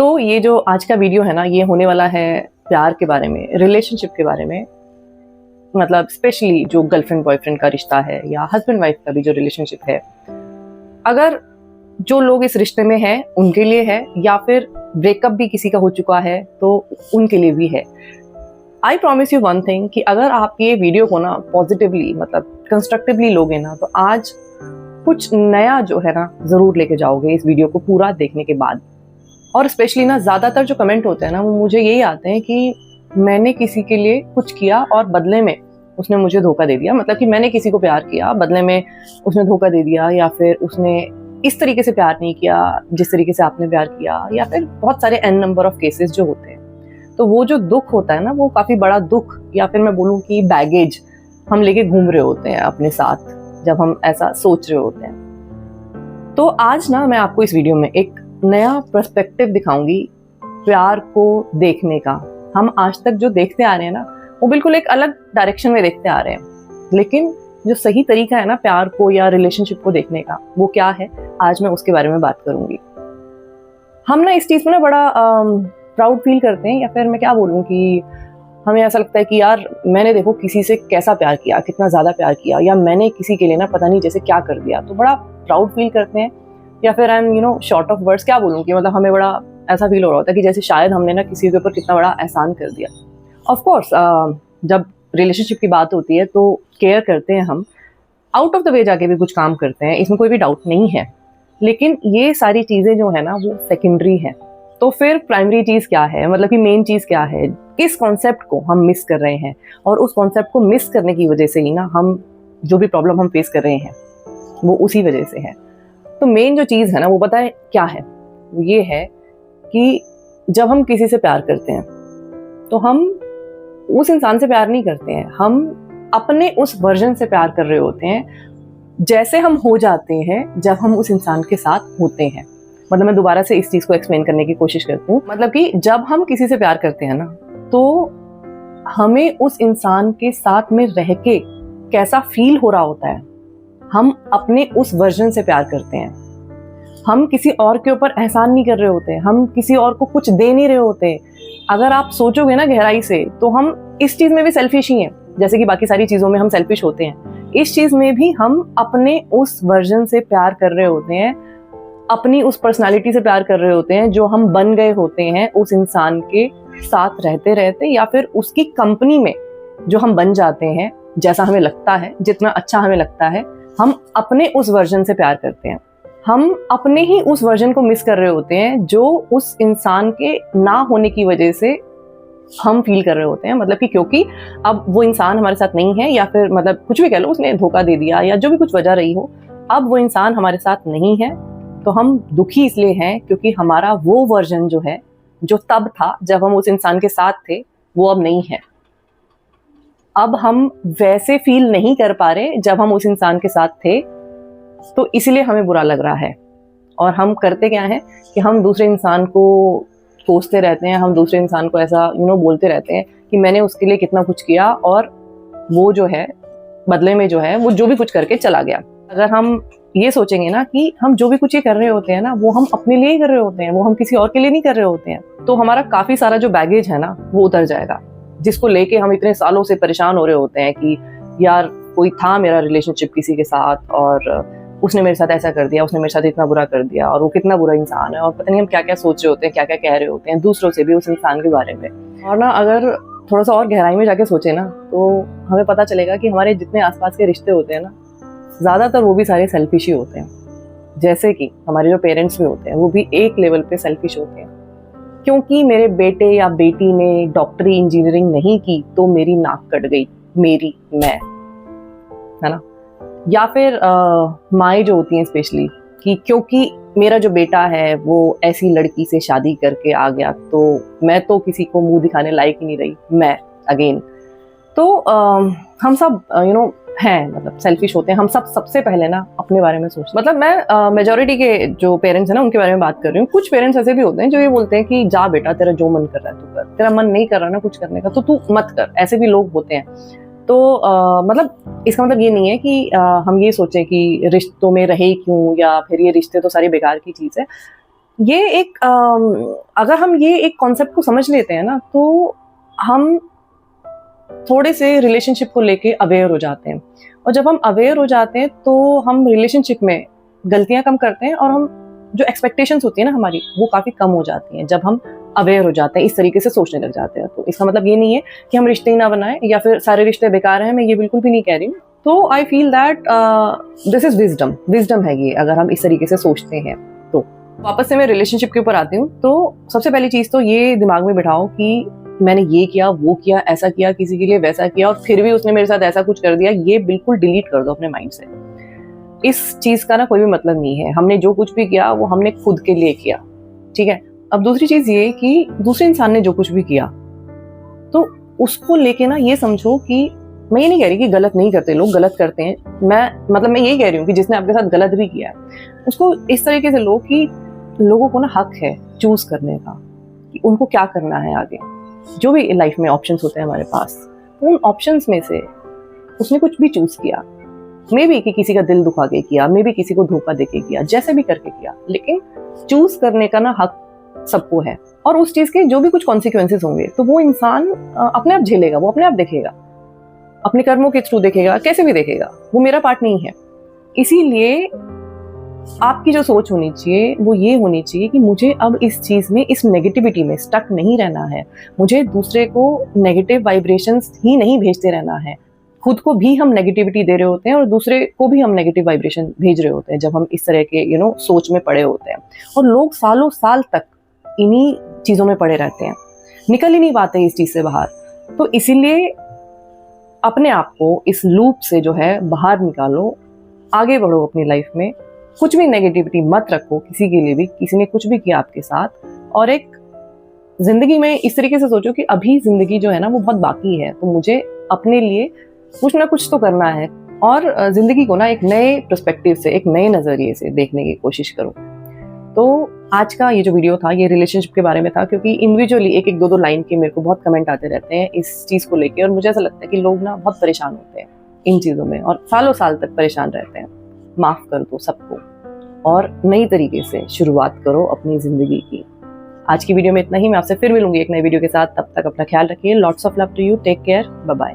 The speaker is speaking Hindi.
तो ये जो आज का वीडियो है ना, ये होने वाला है प्यार के बारे में, रिलेशनशिप के बारे में। मतलब स्पेशली जो गर्लफ्रेंड बॉयफ्रेंड का रिश्ता है या हस्बैंड वाइफ का भी जो रिलेशनशिप है, अगर जो लोग इस रिश्ते में हैं उनके लिए है या फिर ब्रेकअप भी किसी का हो चुका है तो उनके लिए भी है। I promise you one thing कि अगर आप ये वीडियो को ना पॉजिटिवली मतलब कंस्ट्रक्टिवली लोगे ना, तो आज कुछ नया जो है ना जरूर लेके जाओगे इस वीडियो को पूरा देखने के बाद। और स्पेशली ना ज़्यादातर जो कमेंट होते हैं ना, वो मुझे यही आते हैं कि मैंने किसी के लिए कुछ किया और बदले में उसने मुझे धोखा दे दिया। मतलब कि मैंने किसी को प्यार किया, बदले में उसने धोखा दे दिया, या फिर उसने इस तरीके से प्यार नहीं किया जिस तरीके से आपने प्यार किया, या फिर बहुत सारे एन नंबर ऑफ केसेस जो होते हैं। तो वो जो दुख होता है ना, वो काफ़ी बड़ा दुख, या फिर मैं बोलूँ कि बैगेज हम लेके घूम रहे होते हैं अपने साथ जब हम ऐसा सोच रहे होते हैं। तो आज ना मैं आपको इस वीडियो में एक नया पर्सपेक्टिव दिखाऊंगी प्यार को देखने का। हम आज तक जो देखते आ रहे हैं ना, वो बिल्कुल एक अलग डायरेक्शन में देखते आ रहे हैं, लेकिन जो सही तरीका है ना प्यार को या रिलेशनशिप को देखने का, वो क्या है, आज मैं उसके बारे में बात करूंगी। हम ना इस चीज़ में ना बड़ा प्राउड फील करते हैं, या फिर मैं क्या बोलूँ कि हमें ऐसा लगता है कि यार मैंने देखो किसी से कैसा प्यार किया, कितना ज़्यादा प्यार किया, या मैंने किसी के लिए ना पता नहीं जैसे क्या कर दिया, तो बड़ा प्राउड फील करते हैं। या फिर I am short of words, क्या बोलूँ कि मतलब हमें बड़ा ऐसा फील हो रहा होता है कि जैसे शायद हमने ना किसी के ऊपर कितना बड़ा एहसान कर दिया। ऑफ कोर्स जब रिलेशनशिप की बात होती है तो केयर करते हैं, हम आउट ऑफ द वे जाके भी कुछ काम करते हैं, इसमें कोई भी डाउट नहीं है। लेकिन ये सारी चीज़ें जो है ना, वो सेकेंडरी है। तो फिर प्राइमरी चीज़ क्या है, मतलब कि मेन चीज़ क्या है, किस कॉन्सेप्ट को हम मिस कर रहे हैं, और उस कॉन्सेप्ट को मिस करने की वजह से ही ना हम जो भी प्रॉब्लम हम फेस कर रहे हैं वो उसी वजह से है। तो मेन जो चीज़ है ना, वो पता है क्या है, वो ये है कि जब हम किसी से प्यार करते हैं तो हम उस इंसान से प्यार नहीं करते हैं, हम अपने उस वर्जन से प्यार कर रहे होते हैं जैसे हम हो जाते हैं जब हम उस इंसान के साथ होते हैं। मतलब मैं दोबारा से इस चीज़ को एक्सप्लेन करने की कोशिश करती हूँ। मतलब कि जब हम किसी से प्यार करते हैं ना, तो हमें उस इंसान के साथ में रह के कैसा फील हो रहा होता है, हम अपने उस वर्जन से प्यार करते हैं। हम किसी और के ऊपर एहसान नहीं कर रहे होते, हम किसी और को कुछ दे नहीं रहे होते। अगर आप सोचोगे ना गहराई से, तो हम इस चीज़ में भी सेल्फिश ही हैं, जैसे कि बाकी सारी चीज़ों में हम सेल्फिश होते हैं। इस चीज़ में भी हम अपने उस वर्जन से प्यार कर रहे होते हैं, अपनी उस पर्सनालिटी से प्यार कर रहे होते हैं जो हम बन गए होते हैं उस इंसान के साथ रहते रहते, या फिर उसकी कंपनी में जो हम बन जाते हैं। जैसा हमें लगता है, जितना अच्छा हमें लगता है, हम अपने उस वर्जन से प्यार करते हैं। हम अपने ही उस वर्जन को मिस कर रहे होते हैं जो उस इंसान के ना होने की वजह से हम फील कर रहे होते हैं। मतलब कि क्योंकि अब वो इंसान हमारे साथ नहीं है, या फिर मतलब कुछ भी कह लो, उसने धोखा दे दिया या जो भी कुछ वजह रही हो, अब वो इंसान हमारे साथ नहीं है, तो हम दुखी इसलिए हैं क्योंकि हमारा वो वर्जन जो है, जो तब था जब हम उस इंसान के साथ थे, वो अब नहीं है। अब हम वैसे फील नहीं कर पा रहे जब हम उस इंसान के साथ थे, तो इसलिए हमें बुरा लग रहा है। और हम करते क्या है कि हम दूसरे इंसान को कोसते रहते हैं, हम दूसरे इंसान को ऐसा बोलते रहते हैं कि मैंने उसके लिए कितना कुछ किया और वो जो है बदले में जो है वो जो भी कुछ करके चला गया। अगर हम ये सोचेंगे ना कि हम जो भी कुछ ये कर रहे होते हैं ना, वो हम अपने लिए ही कर रहे होते हैं, वो हम किसी और के लिए नहीं कर रहे होते हैं, तो हमारा काफ़ी सारा जो बैगेज है ना, वो उतर जाएगा, जिसको लेके हम इतने सालों से परेशान हो रहे होते हैं कि यार कोई था मेरा रिलेशनशिप किसी के साथ और उसने मेरे साथ ऐसा कर दिया, उसने मेरे साथ इतना बुरा कर दिया, और वो कितना बुरा इंसान है, और पता नहीं हम क्या क्या सोच रहे होते हैं, क्या क्या कह रहे होते हैं दूसरों से भी उस इंसान के बारे में। और ना अगर थोड़ा सा और गहराई में जाके सोचे ना, तो हमें पता चलेगा कि हमारे जितने आसपास के रिश्ते होते हैं ना, ज़्यादातर वो भी सारे सेल्फिश ही होते हैं। जैसे कि हमारे जो पेरेंट्स भी होते हैं, वो भी एक लेवल पे सेल्फिश होते हैं। क्योंकि मेरे बेटे या बेटी ने डॉक्टरी इंजीनियरिंग नहीं की तो मेरी नाक कट गई, मैं, है ना। या फिर माएँ जो होती हैं स्पेशली, कि क्योंकि मेरा जो बेटा है वो ऐसी लड़की से शादी करके आ गया, तो मैं तो किसी को मुंह दिखाने लायक ही नहीं रही, मैं अगेन। तो हम सब हैं, मतलब सेल्फिश होते हैं। हम सब सबसे पहले ना अपने बारे में सोचते हैं। मतलब मैं मेजॉरिटी के जो पेरेंट्स हैं ना, उनके बारे में बात कर रही हूँ। कुछ पेरेंट्स ऐसे भी होते हैं जो ये बोलते हैं कि जा बेटा, तेरा जो मन कर रहा है तू कर, तेरा मन नहीं कर रहा ना कुछ करने का तो तू मत कर। ऐसे भी लोग होते हैं। तो मतलब इसका मतलब ये नहीं है कि हम ये सोचें कि रिश्तों में रहे क्यों, या फिर ये रिश्ते तो सारी बेकार की चीज़ है। ये एक अगर हम ये एक कॉन्सेप्ट को समझ लेते हैं ना, तो हम थोड़े से रिलेशनशिप को लेके अवेयर हो जाते हैं। और जब हम अवेयर हो जाते हैं तो हम रिलेशनशिप में गलतियां कम करते हैं, और हम जो एक्सपेक्टेशंस होती है ना हमारी, वो काफ़ी कम हो जाती हैं जब हम अवेयर हो जाते हैं, इस तरीके से सोचने लग जाते हैं। तो इसका मतलब ये नहीं है कि हम रिश्ते ही ना बनाएं या फिर सारे रिश्ते बेकार हैं, मैं ये बिल्कुल भी नहीं कह रही हूँ। तो I feel that this is wisdom है ये, अगर हम इस तरीके से सोचते हैं तो। वापस से मैं रिलेशनशिप के ऊपर आती हूँ। तो सबसे पहली चीज़ तो ये दिमाग में बिठाओ कि मैंने ये किया, वो किया, ऐसा किया, किसी के लिए वैसा किया, और फिर भी उसने मेरे साथ ऐसा कुछ कर दिया, ये बिल्कुल डिलीट कर दो अपने माइंड से। इस चीज का ना कोई भी मतलब नहीं है। हमने जो कुछ भी किया वो हमने खुद के लिए किया, ठीक है। अब दूसरी चीज ये कि दूसरे इंसान ने जो कुछ भी किया, तो उसको लेके ना ये समझो कि मैं ये नहीं कह रही कि गलत नहीं करते, लोग गलत करते हैं। मैं ये कह रही हूँ कि जिसने आपके साथ गलत भी किया है, उसको इस तरीके से लो कि लोगों को ना हक है चूज करने का कि उनको क्या करना है आगे। जो भी लाइफ में ऑप्शंस होते हैं हमारे पास, उन ऑप्शंस में से उसने कुछ भी चूज किया, मे बी कि किसी का दिल दुखा के किया, मे बी किसी को धोखा देके किया, जैसे भी करके किया, लेकिन चूज करने का ना हक सबको है। और उस चीज के जो भी कुछ कॉन्सिक्वेंसेस होंगे, तो वो इंसान अपने आप झेलेगा, वो अपने आप देखेगा, अपने कर्मों के थ्रू देखेगा, कैसे भी देखेगा, वो मेरा पार्ट नहीं है। इसीलिए आपकी जो सोच होनी चाहिए वो ये होनी चाहिए कि मुझे अब इस चीज में, इस नेगेटिविटी में स्टक नहीं रहना है। मुझे दूसरे को नेगेटिव वाइब्रेशंस ही नहीं भेजते रहना है। खुद को भी हम नेगेटिविटी दे रहे होते हैं और दूसरे को भी हम नेगेटिव वाइब्रेशन भेज रहे होते हैं जब हम इस तरह के सोच में पड़े होते हैं। और लोग सालों साल तक इन्हीं चीजों में पड़े रहते हैं, निकल ही नहीं पाते इस चीज से बाहर। तो इसीलिए अपने आप को इस लूप से जो है बाहर निकालो, आगे बढ़ो अपनी लाइफ में। कुछ भी नेगेटिविटी मत रखो किसी के लिए भी, किसी ने कुछ भी किया आपके साथ। और एक जिंदगी में इस तरीके से सोचो कि अभी जिंदगी जो है ना वो बहुत बाकी है, तो मुझे अपने लिए कुछ ना कुछ तो करना है, और जिंदगी को ना एक नए पर्सपेक्टिव से, एक नए नजरिए से देखने की कोशिश करो। तो आज का ये जो वीडियो था ये रिलेशनशिप के बारे में था, क्योंकि इंडिविजुअली एक एक दो लाइन के मेरे को बहुत कमेंट आते रहते हैं इस चीज को लेके, और मुझे ऐसा लगता है कि लोग ना बहुत परेशान होते हैं इन चीजों में और सालों साल तक परेशान रहते हैं। माफ कर दो सबको और नई तरीके से शुरुआत करो अपनी जिंदगी की। आज की वीडियो में इतना ही। मैं आपसे फिर मिलूंगी एक नई वीडियो के साथ। तब तक अपना ख्याल रखिए। Lots of love to you. Take care. Bye bye.